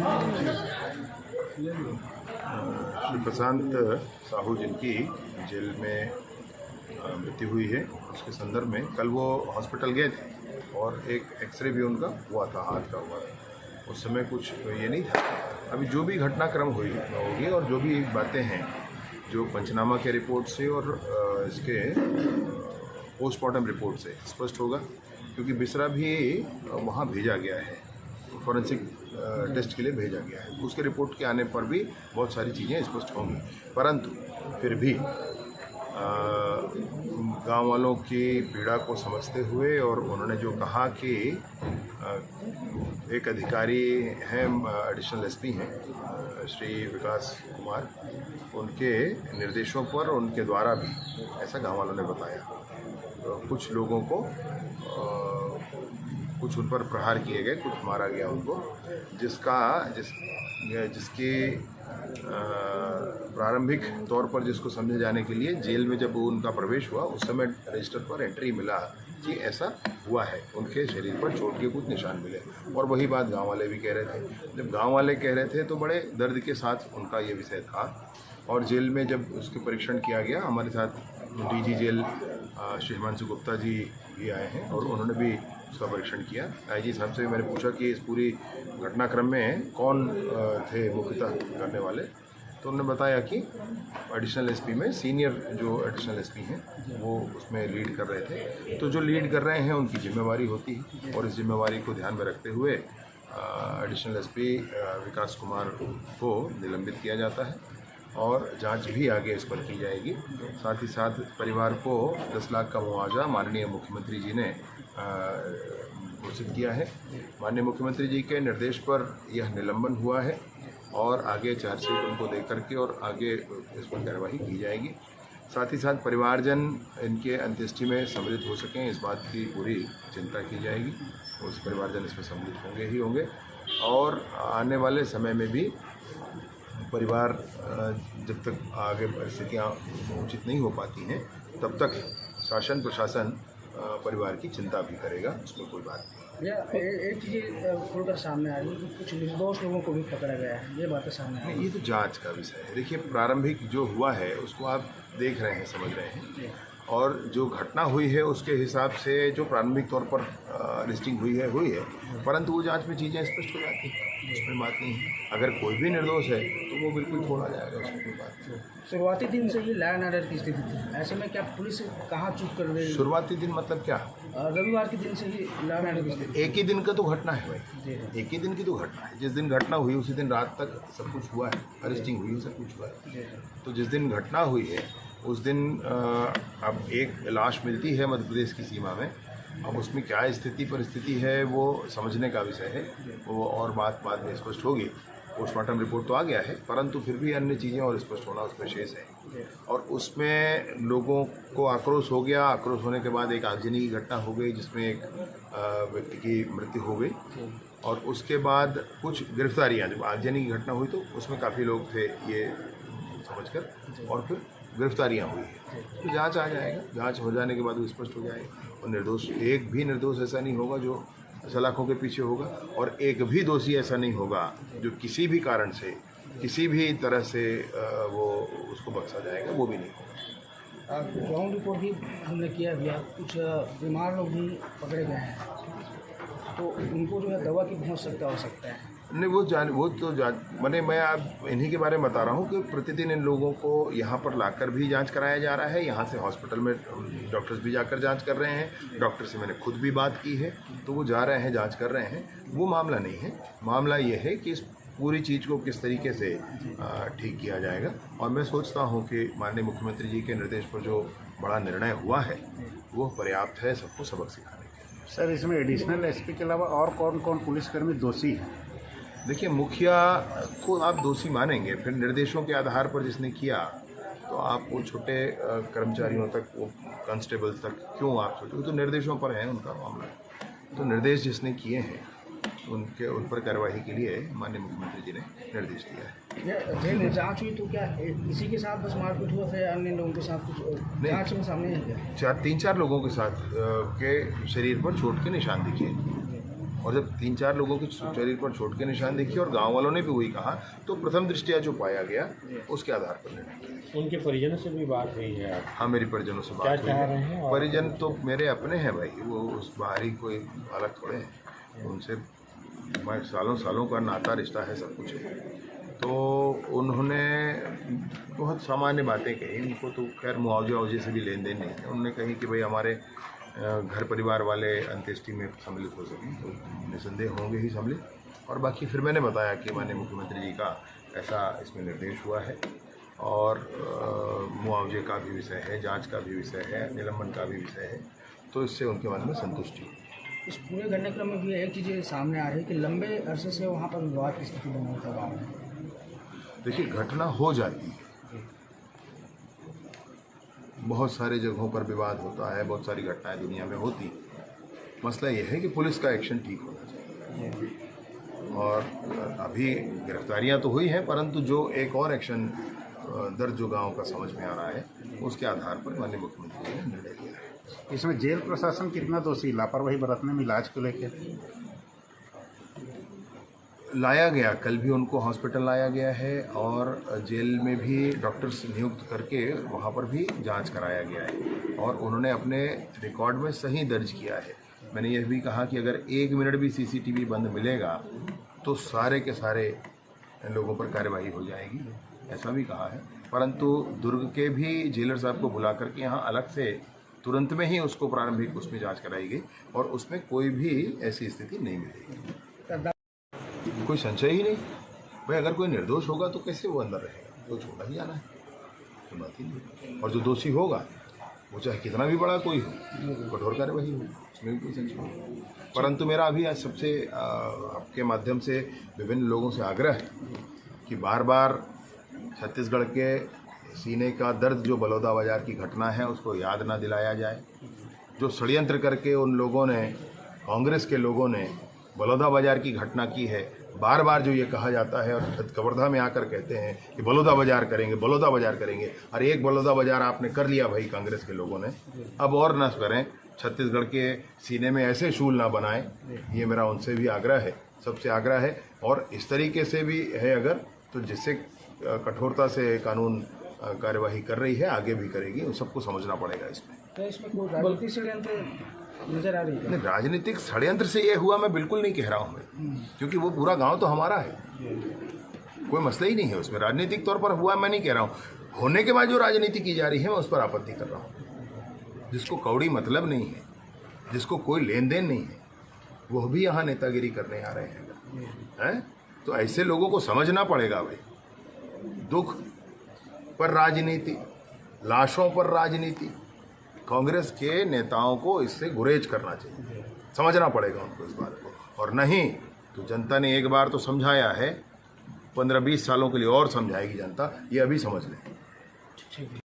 श्री प्रशांत साहू जिनकी जेल में मृत्यु हुई है, उसके संदर्भ में कल वो हॉस्पिटल गए थे और एक एक्सरे भी उनका हुआ था, हाथ का हुआ था। उस समय कुछ ये नहीं था। अभी जो भी घटनाक्रम होगी और जो भी बातें हैं जो पंचनामा के रिपोर्ट से और इसके पोस्टमार्टम रिपोर्ट से स्पष्ट होगा, क्योंकि बिसरा भी वहाँ भेजा गया है, फॉरेंसिक टेस्ट के लिए भेजा गया है। उसके रिपोर्ट के आने पर भी बहुत सारी चीज़ें स्पष्ट होंगी, परंतु फिर भी गांव वालों की पीड़ा को समझते हुए और उन्होंने जो कहा कि एक अधिकारी हैं, एडिशनल एसपी हैं श्री विकास कुमार, उनके निर्देशों पर उनके द्वारा भी ऐसा गांव वालों ने बताया। तो कुछ लोगों को कुछ उन पर प्रहार किए गए, कुछ मारा गया उनको, जिसके प्रारंभिक तौर पर जिसको समझे जाने के लिए जेल में जब उनका प्रवेश हुआ उस समय रजिस्टर पर एंट्री मिला कि ऐसा हुआ है, उनके शरीर पर चोट के कुछ निशान मिले। और वही बात गांव वाले भी कह रहे थे। जब गांव वाले कह रहे थे तो बड़े दर्द के साथ उनका ये विषय था। और जेल में जब उसके परीक्षण किया गया, हमारे साथ डीजी जेल श्री हिमांशु गुप्ता जी भी आए हैं और उन्होंने भी उसका परीक्षण किया। आईजी साहब से मैंने पूछा कि इस पूरी घटनाक्रम में कौन थे मुख्यतः करने वाले, तो उन्होंने बताया कि एडिशनल एसपी में सीनियर जो एडिशनल एसपी हैं वो उसमें लीड कर रहे थे। तो जो लीड कर रहे हैं उनकी जिम्मेवारी होती है और इस जिम्मेवारी को ध्यान में रखते हुए एडिशनल एसपी विकास कुमार को निलंबित किया जाता है और जांच भी आगे इस पर की जाएगी। साथ ही साथ परिवार को 10 लाख का मुआवजा माननीय मुख्यमंत्री जी ने घोषित किया है। माननीय मुख्यमंत्री जी के निर्देश पर यह निलंबन हुआ है और आगे चार्जशीट उनको दे करके और आगे इस पर कार्रवाई की जाएगी। साथ ही साथ परिवारजन इनके अंत्येष्टि में सम्मिलित हो सकें, इस बात की पूरी चिंता की जाएगी। उस परिवारजन इसमें सम्मिलित होंगे और आने वाले समय में भी परिवार जब तक आगे परिस्थितियाँ उचित नहीं हो पाती हैं तब तक शासन प्रशासन परिवार की चिंता भी करेगा, उसमें कोई बात नहीं। एक चीज़ खुलकर सामने आ रही है कि कुछ निर्दोष लोगों को भी पकड़ा गया है, ये बातें सामने आई। ये तो जांच का विषय है। देखिए, प्रारंभिक जो हुआ है उसको आप देख रहे हैं, समझ रहे हैं, और जो घटना हुई है उसके हिसाब से जो प्रारंभिक तौर पर लिस्टिंग हुई है, परंतु वो जांच में चीज़ें स्पष्ट हो जाती हैं, उसमें बात नहीं है। अगर कोई भी निर्दोष है तो वो बिल्कुल छोड़ा जाएगा, उसमें कोई बात नहीं। शुरुआती दिन से ही लॉ एंड ऑर्डर की स्थिति थी, ऐसे में क्या पुलिस कहाँ चूक कर रही है? शुरुआती दिन मतलब क्या? रविवार के दिन से ही लॉ एंड ऑर्डर की स्थिति। एक ही दिन का तो घटना है भाई, एक ही दिन की तो घटना है। जिस दिन घटना हुई उसी दिन रात तक सब कुछ हुआ है, अरेस्टिंग हुई है, सब कुछ हुआ है। तो जिस दिन घटना हुई है उस दिन अब एक लाश मिलती है मध्य प्रदेश की सीमा में। अब उसमें क्या स्थिति परिस्थिति है वो समझने का विषय है, वो और बात बाद में स्पष्ट होगी। पोस्टमार्टम रिपोर्ट तो आ गया है, परंतु फिर भी अन्य चीज़ें और स्पष्ट होना उसमें शेष है। और उसमें लोगों को आक्रोश हो गया, आक्रोश होने के बाद एक आगजनी की घटना हो गई जिसमें एक व्यक्ति की मृत्यु हो गई और उसके बाद कुछ गिरफ्तारियाँ। जब आगजनी की घटना हुई तो उसमें काफ़ी लोग थे ये समझकर, और फिर गिरफ्तारियाँ हुई है। तो जांच आ जाएगा, जांच हो जाने के बाद वो स्पष्ट हो जाएगा और निर्दोष, एक भी निर्दोष ऐसा नहीं होगा जो सलाखों के पीछे होगा, और एक भी दोषी ऐसा नहीं होगा जो किसी भी कारण से किसी भी तरह से वो उसको बख्शा जाएगा, वो भी नहीं होगा। ग्राउंड रिपोर्ट भी हमने किया भैया, कुछ बीमार लोग भी पकड़े गए हैं, तो उनको जो है दवा की बहुत सख्त आवश्यकता है। नहीं, मैंने मैं आप इन्हीं के बारे में बता रहा हूँ कि प्रतिदिन इन लोगों को यहाँ पर लाकर भी जांच कराया जा रहा है। यहाँ से हॉस्पिटल में डॉक्टर्स भी जाकर जांच कर रहे हैं। डॉक्टर से मैंने खुद भी बात की है, तो वो जा रहे हैं, जांच कर रहे हैं। वो मामला नहीं है। मामला ये है कि इस पूरी चीज़ को किस तरीके से ठीक किया जाएगा। और मैं सोचता हूँ कि माननीय मुख्यमंत्री जी के निर्देश पर जो बड़ा निर्णय हुआ है वो पर्याप्त है सबको सबक सिखाने के लिए। सर, इसमें एडिशनल एसपी के अलावा और कौन कौन पुलिसकर्मी दोषी हैं? देखिए, मुखिया को आप दोषी मानेंगे, फिर निर्देशों के आधार पर जिसने किया, तो आप वो छोटे कर्मचारियों तक, वो कांस्टेबल तक क्यों आप सोचो? वो तो निर्देशों पर है उनका मामला। तो निर्देश जिसने किए हैं उन पर कार्रवाई के लिए माननीय मुख्यमंत्री जी ने निर्देश दिया है। जेल में जांच हुई तो क्या इसी के साथ बस मारपीट हुआ, फिर अन्य लोगों के साथ कुछ जांच में सामने है क्या? 3-4 लोगों के साथ के शरीर पर चोट के निशान दिखे। और जब 3-4 लोगों के शरीर पर चोट के निशान देखे और गांव वालों ने भी वही कहा, तो प्रथम दृष्टया जो पाया गया उसके आधार पर निर्णय किया। उनके परिजनों से भी बात हुई है आप? हाँ, मेरे परिजनों से क्या बात हुई चाह है। रहे हैं? और परिजन तो मेरे अपने हैं भाई, वो उस बाहरी कोई अलग थोड़े हैं। उनसे मैं सालों का नाता रिश्ता है, सब कुछ है। तो उन्होंने बहुत सामान्य बातें कही। उनको तो खैर मुआवजे से भी लेन देन नहीं है। उन्होंने कही कि भाई हमारे घर परिवार वाले अंत्येष्टि में सम्मिलित हो सकें, तो निसंदेह होंगे ही सम्मिलित। और बाकी फिर मैंने बताया कि माननीय मुख्यमंत्री जी का ऐसा इसमें निर्देश हुआ है और मुआवजे का भी विषय है, जांच का भी विषय है, निलंबन का भी विषय है, तो इससे उनके मन में संतुष्टि है। इस पूरे घटनाक्रम में भी एक चीज़ सामने आ रही है कि लंबे अरसे से वहाँ पर विवाद की स्थिति बना हुआ गाँव में। देखिए, घटना हो जाती है, बहुत सारे जगहों पर विवाद होता है, बहुत सारी घटनाएं दुनिया में होती हैं। मसला यह है कि पुलिस का एक्शन ठीक होना चाहिए। और अभी गिरफ्तारियां तो हुई हैं, परंतु जो एक और एक्शन दर्ज जो गांव का समझ में आ रहा है, उसके आधार पर माननीय मुख्यमंत्री ने निर्णय लिया है। इसमें जेल प्रशासन कितना दोषी, लापरवाही बरतने में इलाज को लेकर? लाया गया, कल भी उनको हॉस्पिटल लाया गया है और जेल में भी डॉक्टर्स नियुक्त करके वहाँ पर भी जांच कराया गया है और उन्होंने अपने रिकॉर्ड में सही दर्ज किया है। मैंने यह भी कहा कि अगर 1 मिनट भी सीसीटीवी बंद मिलेगा तो सारे के सारे लोगों पर कार्रवाई हो जाएगी, ऐसा भी कहा है। परंतु दुर्ग के भी जेलर साहब को बुला करके यहाँ अलग से तुरंत में ही उसको प्रारंभिक उसमें जाँच कराई गई और उसमें कोई भी ऐसी स्थिति नहीं मिलेगी। कोई संशय ही नहीं भाई, अगर कोई निर्दोष होगा तो कैसे वो अंदर रहेगा, तो छोड़ा ही जाना है, तो बात ही नहीं। और जो दोषी होगा वो चाहे कितना भी बड़ा कोई हो, कठोर कार्यवाही हो, उसमें भी कोई संशय नहीं। परंतु मेरा अभी आज सबसे आपके माध्यम से विभिन्न लोगों से आग्रह है कि बार बार छत्तीसगढ़ के सीने का दर्द जो बलौदा बाजार की घटना है उसको याद ना दिलाया जाए। जो षड्यंत्र करके उन लोगों ने, कांग्रेस के लोगों ने बलौदा बाजार की घटना की है, बार बार जो ये कहा जाता है और कवर्धा में आकर कहते हैं कि बलौदा बाजार करेंगे, बलौदा बाजार करेंगे। और एक बलौदा बाजार आपने कर लिया भाई कांग्रेस के लोगों ने, अब और न करें, छत्तीसगढ़ के सीने में ऐसे शूल ना बनाएं। ये मेरा उनसे भी आग्रह है, सबसे आग्रह है। और इस तरीके से भी है अगर, तो जिससे कठोरता से कानून कार्यवाही कर रही है, आगे भी करेगी, उन सबको समझना पड़ेगा इसमें। तो इसमें कोई राजनीतिक षड्यंत्र नजर आ रही है? नहीं, राजनीतिक षड्यंत्र से ये हुआ मैं बिल्कुल नहीं कह रहा हूँ मैं, क्योंकि वो पूरा गांव तो हमारा है, कोई मसला ही नहीं है उसमें। राजनीतिक तौर पर हुआ मैं नहीं कह रहा हूँ, होने के बाद जो राजनीति की जा रही है मैं उस पर आपत्ति कर रहा हूँ। जिसको कौड़ी मतलब नहीं है, जिसको कोई लेन देन नहीं है, वह भी यहाँ नेतागिरी करने आ रहे हैं। तो ऐसे लोगों को समझना पड़ेगा भाई, दुख पर राजनीति, लाशों पर राजनीति, कांग्रेस के नेताओं को इससे गुरेज करना चाहिए, समझना पड़ेगा उनको इस बात को। और नहीं तो जनता ने एक बार तो समझाया है, 15-20 सालों के लिए और समझाएगी जनता, ये अभी समझ लें।